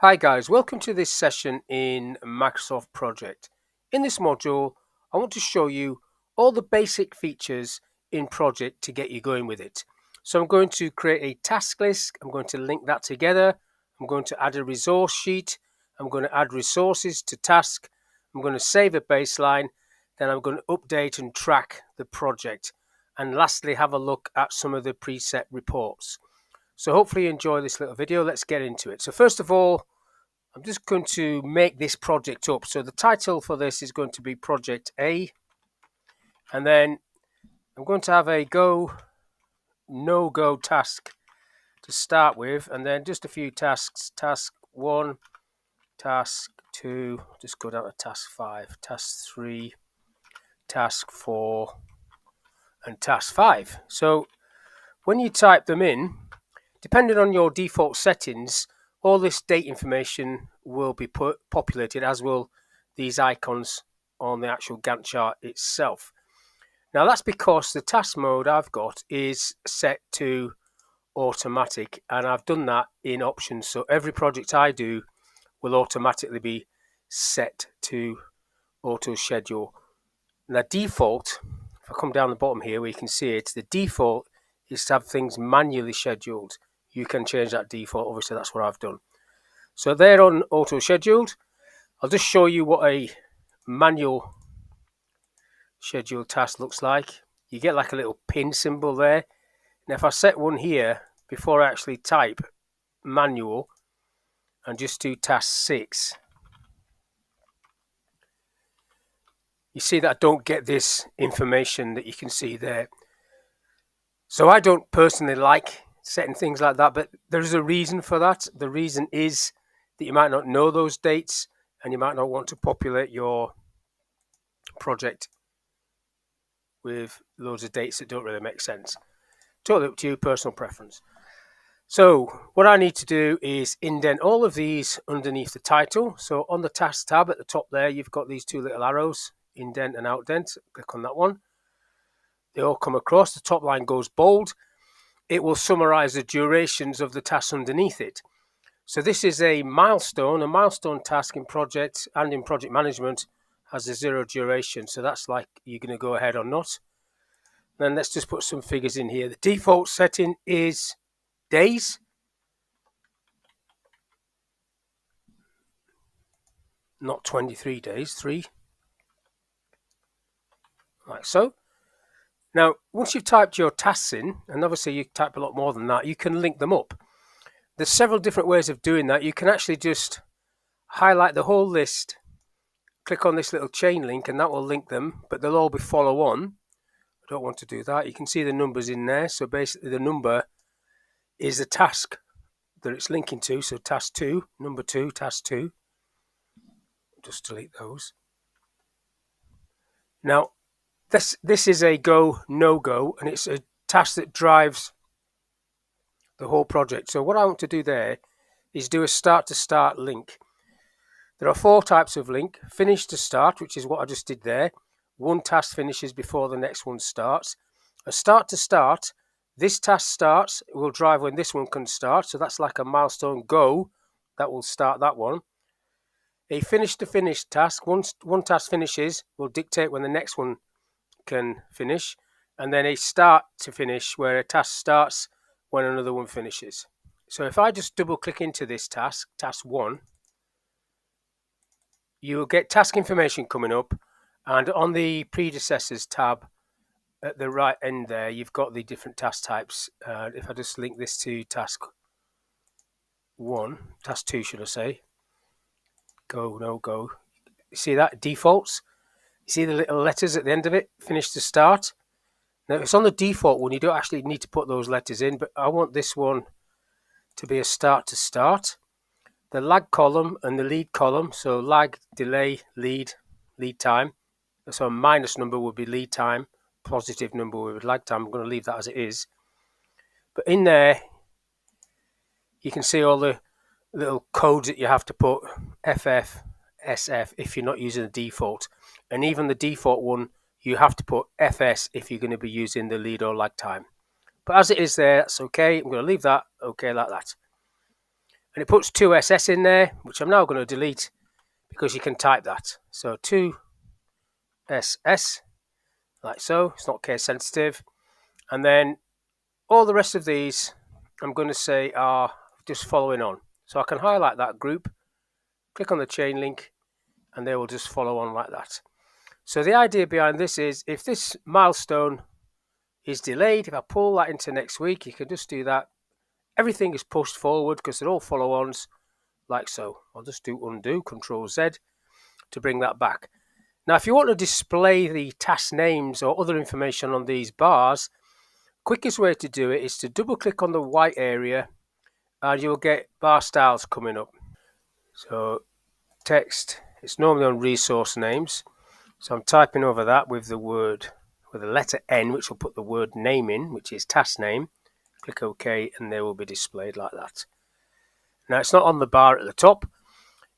Hi guys, welcome to this session in Microsoft Project. In this module, I want to show you all the basic features in Project to get you going with it. So I'm going to create a task list, I'm going to link that together, I'm going to add a resource sheet, I'm going to add resources to task, I'm going to save a baseline, then I'm going to update and track the project, and lastly have a look at some of the preset reports. So hopefully you enjoy this little video. Let's get into it. So first of all, I'm just going to make this project up. So the title for this is going to be Project A. And then I'm going to have a go, no-go task to start with. And then just a few tasks. Task 1, Task 2, just go down to Task 5, Task 3, Task 4, and Task 5. So when you type them in, depending on your default settings, all this date information will be populated, as will these icons on the actual Gantt chart itself. Now that's because the task mode I've got is set to automatic, and I've done that in options, so every project I do will automatically be set to auto schedule. Now default, if I come down the bottom here where you can see it, the default is to have things manually scheduled. You can change that default, obviously that's what I've done. So they're on auto scheduled. I'll just show you what a manual scheduled task looks like. You get like a little pin symbol there. Now if I set one here before I actually type manual and just do task 6, you see that I don't get this information that you can see there. So I don't personally like setting things like that, but there is a reason for that. The reason is that you might not know those dates and you might not want to populate your project with loads of dates that don't really make sense. Totally up to you, personal preference. So what I need to do is indent all of these underneath the title. So on the task tab at the top there, you've got these two little arrows, indent and outdent. Click on that one. They all come across. The top line goes bold. It will summarize the durations of the tasks underneath it. So this is a milestone. A milestone task in project and in project management has a 0 duration. So that's like you're going to go ahead or not. Then let's just put some figures in here. The default setting is days. Not 23 days, 3. Like so. Now, once you've typed your tasks in, and obviously you type a lot more than that, you can link them up. There's several different ways of doing that. You can actually just highlight the whole list, click on this little chain link, and that will link them, but they'll all be follow on. I don't want to do that. You can see the numbers in there. So basically the number is the task that it's linking to. So task 2, number 2, task 2. Just delete those. Now, this is a go, no-go, and it's a task that drives the whole project. So what I want to do there is do a start-to-start link. There are 4 types of link. Finish to start, which is what I just did there. One task finishes before the next one starts. A start to start, this task starts, it will drive when this one can start. So that's like a milestone go, that will start that one. A finish to finish task, once one task finishes, will dictate when the next one can finish. And then a start to finish, where a task starts when another one finishes. So if I just double click into this task, task 1, you will get task information coming up, and on the predecessors tab at the right end there, you've got the different task types. If I just link this to task 1, task 2 should I say, go, no go, you see that, defaults, you see the little letters at the end of it, finish to start. Now if it's on the default one, you don't actually need to put those letters in, but I want this one to be a start to start. The lag column and the lead column, so lag, delay, lead time. So a minus number would be lead time, positive number would be lag time. I'm going to leave that as it is. But in there, you can see all the little codes that you have to put, FF, SF, if you're not using the default. And even the default one, you have to put FS if you're going to be using the lead or lag time. But as it is there, that's okay. I'm going to leave that okay like that. and it puts 2SS in there, which I'm now going to delete because you can type that. So 2SS, like so. It's not case sensitive. And then all the rest of these, I'm going to say are just following on. So I can highlight that group, click on the chain link, and they will just follow on like that. So the idea behind this is if this milestone is delayed, if I pull that into next week, you can just do that. Everything is pushed forward because they're all follow-ons, like so. I'll just do undo, Control Z, to bring that back. Now, if you want to display the task names or other information on these bars, quickest way to do it is to double-click on the white area, and you'll get bar styles coming up. So text, it's normally on resource names. So I'm typing over that with the letter N, which will put the word name in, which is task name. Click OK, and they will be displayed like that. Now, it's not on the bar at the top.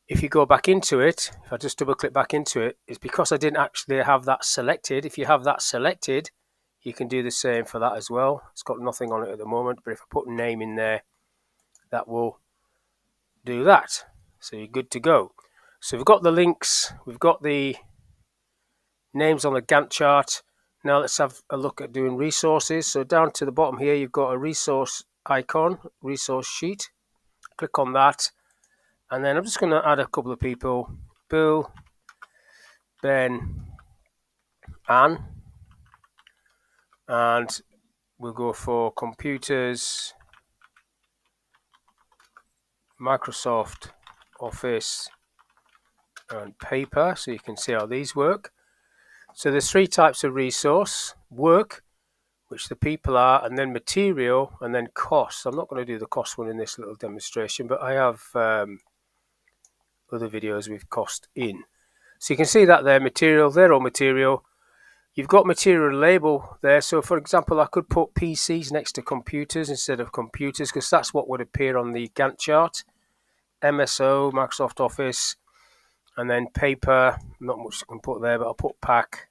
If you go back into it, if I just double click back into it, it's because I didn't actually have that selected. If you have that selected, you can do the same for that as well. It's got nothing on it at the moment, but if I put name in there, that will do that. So you're good to go. So we've got the links, we've got the names on the Gantt chart. Now let's have a look at doing resources. So down to the bottom here, you've got a resource icon, resource sheet. Click on that. And then I'm just going to add a couple of people. Bill, Ben, Anne. And we'll go for computers, Microsoft Office, and paper. So you can see how these work. So there's three types of resource: work, which the people are, and then material, and then cost. I'm not going to do the cost one in this little demonstration, but I have other videos with cost in. So you can see that there, material, they're all material. You've got material label there. So for example, I could put PCs next to computers instead of computers because that's what would appear on the Gantt chart. MSO, Microsoft Office, and then paper. Not much I can put there, but I'll put pack.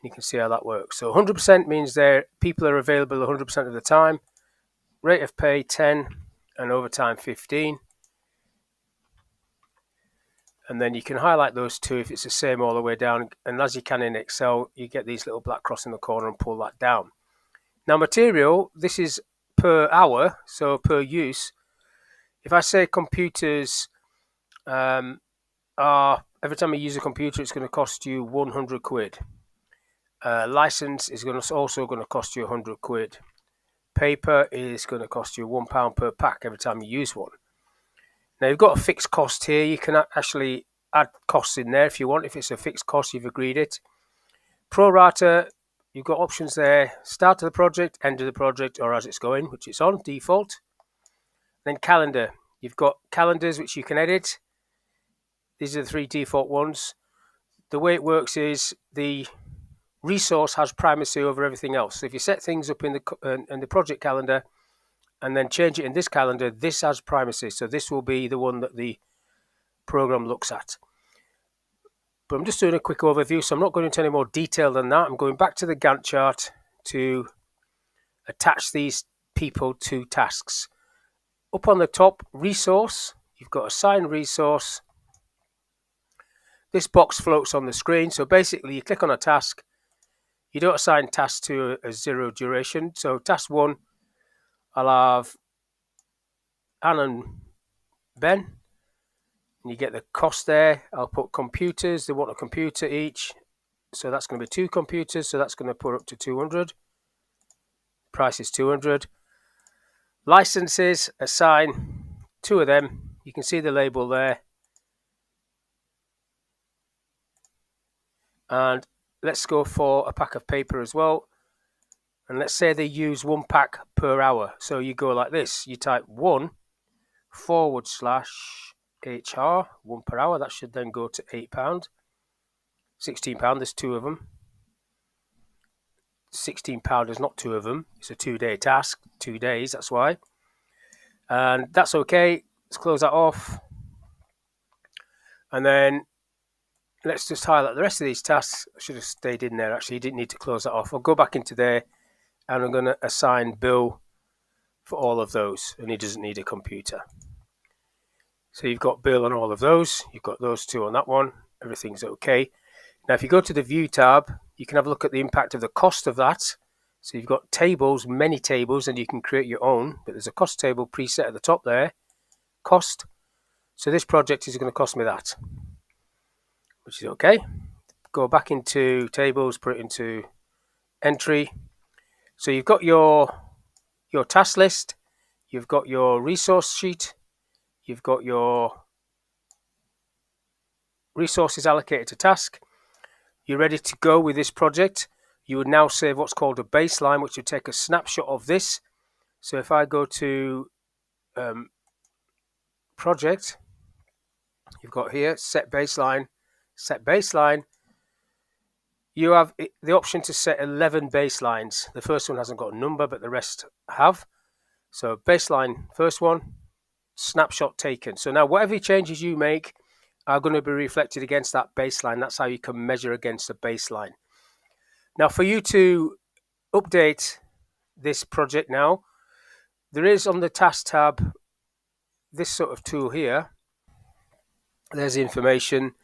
You can see how that works. So 100% means people are available 100% of the time. Rate of pay 10 and overtime 15. And then you can highlight those two if it's the same all the way down. And as you can in Excel, you get these little black cross in the corner and pull that down. Now material, this is per hour, so per use. If I say computers are, every time you use a computer, it's going to cost you 100 quid. License is also going to cost you 100 quid. Paper is going to cost you £1 per pack every time you use one. Now you've got a fixed cost here. You can actually add costs in there if you want. If it's a fixed cost, you've agreed it. Pro rata, you've got options there. Start of the project, end of the project, or as it's going, which it's on default. Then calendar. You've got calendars which you can edit. These are the three default ones. The way it works is the resource has primacy over everything else. So if you set things up in the project calendar and then change it in this calendar, this has primacy. So this will be the one that the program looks at. But I'm just doing a quick overview, so I'm not going into any more detail than that. I'm going back to the Gantt chart to attach these people to tasks. Up on the top, resource, you've got assign resource. This box floats on the screen. So basically you click on a task. You don't assign tasks to a zero duration. So task 1, I'll have Anne and Ben. And you get the cost there. I'll put computers. They want a computer each. So that's going to be 2 computers. So that's going to put up to 200. Price is 200. Licenses, assign 2 of them. You can see the label there. And let's go for a pack of paper as well. And let's say they use 1 pack per hour. So you go like this. You type 1/HR, 1 per hour. That should then go to £8. £16, there's 2 of them. £16 is not 2 of them. It's a 2-day task, 2 days, that's why. And that's okay. Let's close that off. And then let's just highlight the rest of these tasks. I should have stayed in there actually. You didn't need to close that off. I'll go back into there and I'm going to assign Bill for all of those, and he doesn't need a computer. So you've got bill on all of those. You've got those two on that one. Everything's okay. Now, if you go to the View tab, you can have a look at the impact of the cost of that. So you've got tables, many tables, and you can create your own. But there's a cost table preset at the top there. Cost. So this project is going to cost me that, which is okay. Go back into tables, put it into entry. So you've got your task list. You've got your resource sheet. You've got your resources allocated to task. You're ready to go with this project. You would now save what's called a baseline, which would take a snapshot of this. So if I go to project, you've got here set baseline. You have the option to set 11 baselines. The first one hasn't got a number, but the rest have. So baseline, first one, snapshot taken. So now whatever changes you make are going to be reflected against that baseline. That's how you can measure against a baseline. Now, for you to update this project now, there is on the task tab this sort of tool here. There's the information.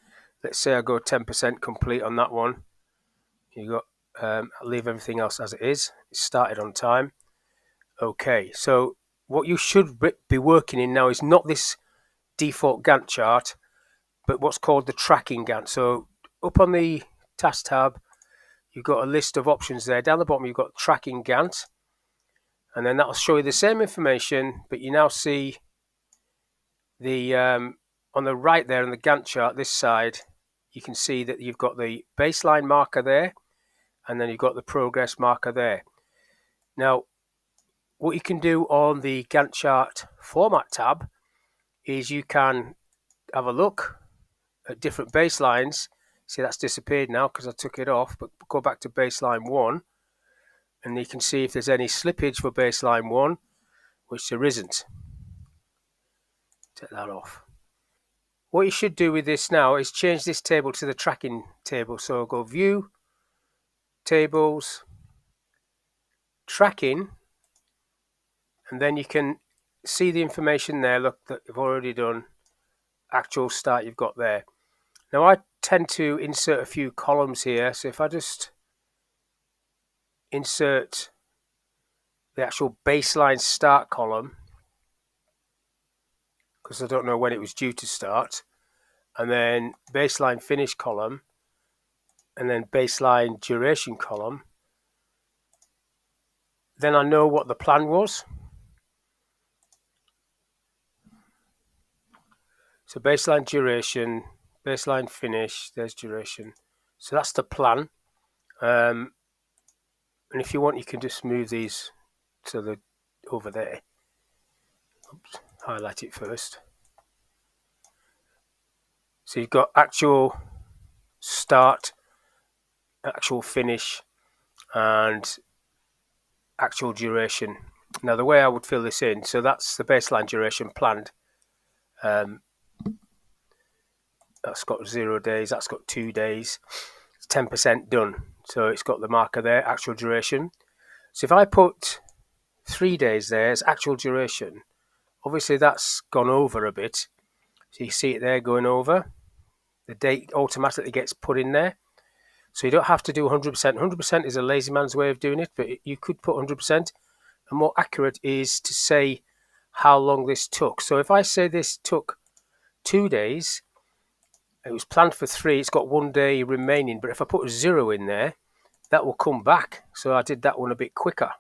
Let's say I go 10% complete on that one. You got I'll leave everything else as it is. It started on time. Okay, so what you should be working in now is not this default Gantt chart, but what's called the tracking Gantt. So up on the task tab, you've got a list of options there. Down the bottom, you've got tracking Gantt, and then that'll show you the same information, but you now see the on the right there in the Gantt chart, this side, you can see that you've got the baseline marker there, and then you've got the progress marker there. Now, what you can do on the Gantt chart format tab is you can have a look at different baselines. See, that's disappeared now because I took it off, but go back to baseline 1 and you can see if there's any slippage for baseline 1, which there isn't. Take that off. What you should do with this now is change this table to the tracking table. So I'll go View, Tables, Tracking, and then you can see the information there. Look, that you've already done. Actual start you've got there. Now I tend to insert a few columns here. So if I just insert the actual baseline start column, because I don't know when it was due to start, and then baseline finish column, and then baseline duration column, then I know what the plan was. So baseline duration, baseline finish, there's duration. So that's the plan. And if you want, you can just move these to the over there. Oops, highlight it first. So you've got actual start, actual finish, and actual duration. Now the way I would fill this in, so that's the baseline duration planned. That's got 0 days, that's got 2 days, it's 10% done. So it's got the marker there, actual duration. So if I put 3 days there as actual duration, obviously that's gone over a bit. So you see it there going over. The date automatically gets put in there. So you don't have to do 100%. 100% is a lazy man's way of doing it, but you could put 100%. And more accurate is to say how long this took. So if I say this took 2 days, it was planned for 3, it's got 1 day remaining. But if I put a 0 in there, that will come back. So I did that one a bit quicker.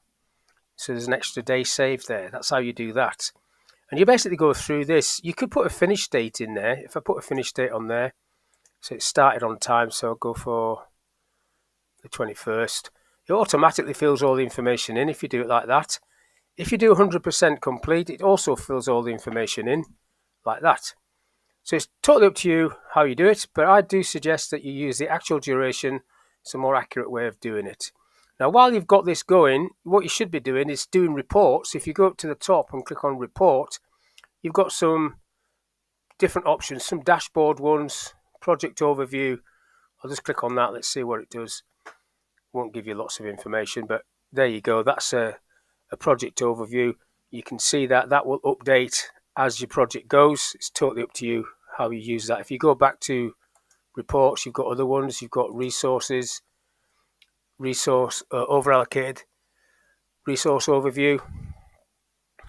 So there's an extra day saved there. That's how you do that. And you basically go through this. You could put a finish date in there. If I put a finish date on there, so it started on time, so I'll go for the 21st. It automatically fills all the information in if you do it like that. If you do 100% complete, it also fills all the information in like that. So it's totally up to you how you do it, but I do suggest that you use the actual duration. It's a more accurate way of doing it. Now, while you've got this going, what you should be doing is doing reports. If you go up to the top and click on report, you've got some different options, some dashboard ones, project overview. I'll just click on that. Let's see what it does. Won't give you lots of information, but there you go. That's a project overview. You can see that will update as your project goes. It's totally up to you how you use that. If you go back to reports, you've got other ones. You've got resources, resource over allocated, resource overview,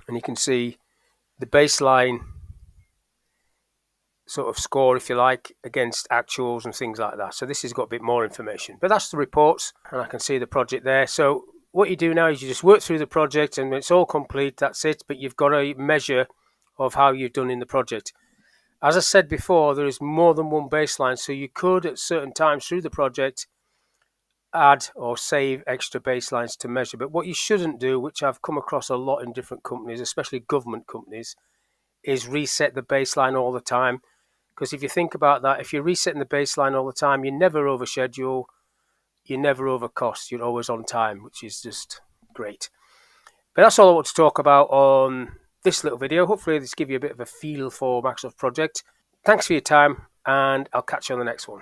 and you can see the baseline sort of score, if you like, against actuals and things like that. So this has got a bit more information, but that's the reports, and I can see the project there. So what you do now is you just work through the project, and when it's all complete, that's it. But you've got a measure of how you've done in the project. As I said before, there is more than one baseline, so you could at certain times through the project add or save extra baselines to measure. But what you shouldn't do, which I've come across a lot in different companies, especially government companies, is reset the baseline all the time. Because if you think about that, if you're resetting the baseline all the time, you never overschedule, you never overcost, you're always on time, which is just great. But that's all I want to talk about on this little video. Hopefully this gives you a bit of a feel for Microsoft Project. Thanks for your time, and I'll catch you on the next one.